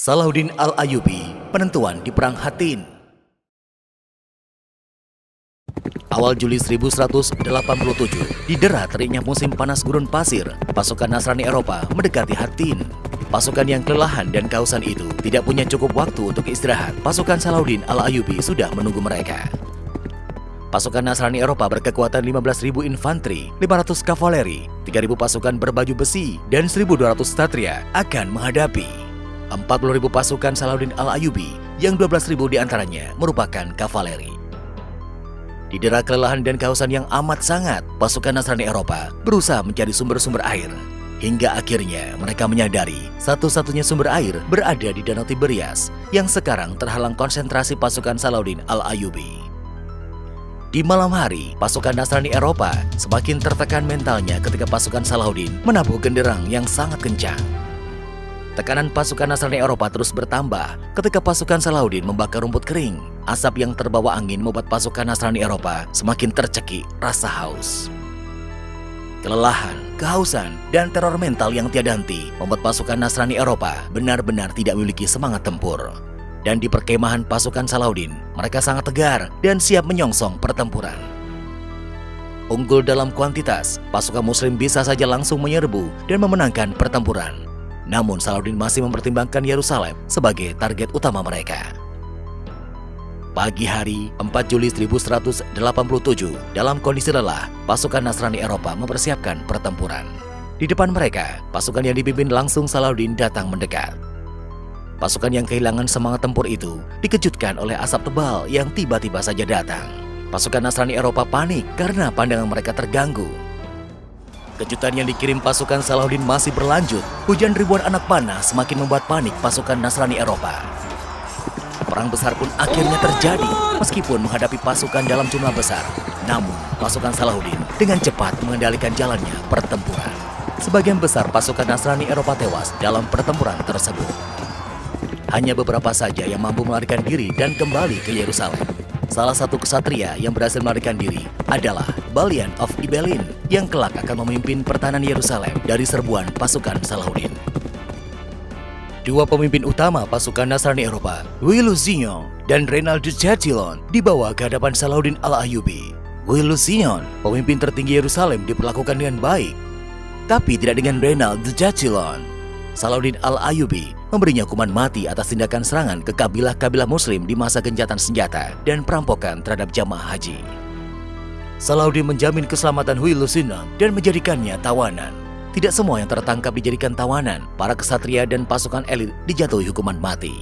Salahuddin Al-Ayyubi, penentuan di Perang Hattin. Awal Juli 1187, didera teriknya musim panas gurun pasir, pasukan Nasrani Eropa mendekati Hattin. Pasukan yang kelelahan dan kehausan itu tidak punya cukup waktu untuk istirahat. Pasukan Salahuddin Al-Ayyubi sudah menunggu mereka. Pasukan Nasrani Eropa berkekuatan 15.000 infanteri, 500 kavaleri, 3.000 pasukan berbaju besi, dan 1.200 ksatria akan menghadapi 40.000 pasukan Salahuddin Al-Ayyubi yang 12.000 diantaranya merupakan kavaleri. Didera kelelahan dan kehausan yang amat sangat, pasukan Nasrani Eropa berusaha mencari sumber-sumber air. Hingga akhirnya mereka menyadari satu-satunya sumber air berada di Danau Tiberias yang sekarang terhalang konsentrasi pasukan Salahuddin Al-Ayyubi. Di malam hari, pasukan Nasrani Eropa semakin tertekan mentalnya ketika pasukan Salahuddin menabuh genderang yang sangat kencang. Tekanan pasukan Nasrani Eropa terus bertambah ketika pasukan Salahuddin membakar rumput kering. Asap yang terbawa angin membuat pasukan Nasrani Eropa semakin tercekik rasa haus. Kelelahan, kehausan, dan teror mental yang tiada henti membuat pasukan Nasrani Eropa benar-benar tidak memiliki semangat tempur. Dan di perkemahan pasukan Salahuddin, mereka sangat tegar dan siap menyongsong pertempuran. Unggul dalam kuantitas, pasukan Muslim bisa saja langsung menyerbu dan memenangkan pertempuran. Namun Salahuddin masih mempertimbangkan Yerusalem sebagai target utama mereka. Pagi hari 4 Juli 1187, dalam kondisi lelah, pasukan Nasrani Eropa mempersiapkan pertempuran. Di depan mereka, pasukan yang dipimpin langsung Salahuddin datang mendekat. Pasukan yang kehilangan semangat tempur itu dikejutkan oleh asap tebal yang tiba-tiba saja datang. Pasukan Nasrani Eropa panik karena pandangan mereka terganggu. Kejutan yang dikirim pasukan Salahuddin masih berlanjut. Hujan ribuan anak panah semakin membuat panik pasukan Nasrani Eropa. Perang besar pun akhirnya terjadi meskipun menghadapi pasukan dalam jumlah besar. Namun, pasukan Salahuddin dengan cepat mengendalikan jalannya pertempuran. Sebagian besar pasukan Nasrani Eropa tewas dalam pertempuran tersebut. Hanya beberapa saja yang mampu melarikan diri dan kembali ke Yerusalem. Salah satu ksatria yang berhasil melarikan diri adalah Balian of Ibelin yang kelak akan memimpin pertahanan Yerusalem dari serbuan pasukan Salahuddin. Dua pemimpin utama pasukan Nasrani Eropa, Louis Lusignan dan Reynald de Chatillon, dibawa ke hadapan Salahuddin Al-Ayyubi. Louis Lusignan, pemimpin tertinggi Yerusalem, diperlakukan dengan baik, tapi tidak dengan Reynald de Chatillon. Salahuddin Al-Ayyubi memberinya hukuman mati atas tindakan serangan ke kabilah-kabilah Muslim di masa gencatan senjata dan perampokan terhadap jamaah haji. Salahuddin menjamin keselamatan Louis Lusignan dan menjadikannya tawanan. Tidak semua yang tertangkap dijadikan tawanan. Para ksatria dan pasukan elit dijatuhi hukuman mati.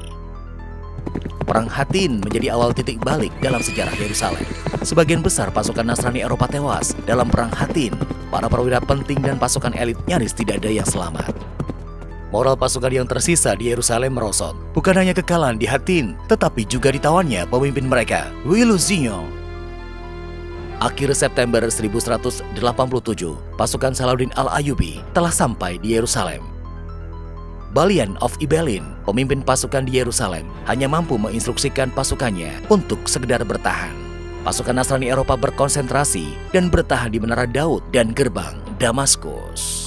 Perang Hattin menjadi awal titik balik dalam sejarah Yerusalem. Sebagian besar pasukan Nasrani Eropa tewas dalam Perang Hattin. Para perwira penting dan pasukan elit nyaris tidak ada yang selamat. Moral pasukan yang tersisa di Yerusalem merosot. Bukan hanya kekalahan di Hattin, tetapi juga ditawannya pemimpin mereka, Louis Lusignan. Akhir September 1187, pasukan Salahuddin Al-Ayyubi telah sampai di Yerusalem. Balian of Ibelin, pemimpin pasukan di Yerusalem, hanya mampu menginstruksikan pasukannya untuk sekedar bertahan. Pasukan Nasrani Eropa berkonsentrasi dan bertahan di Menara Daud dan gerbang Damaskus.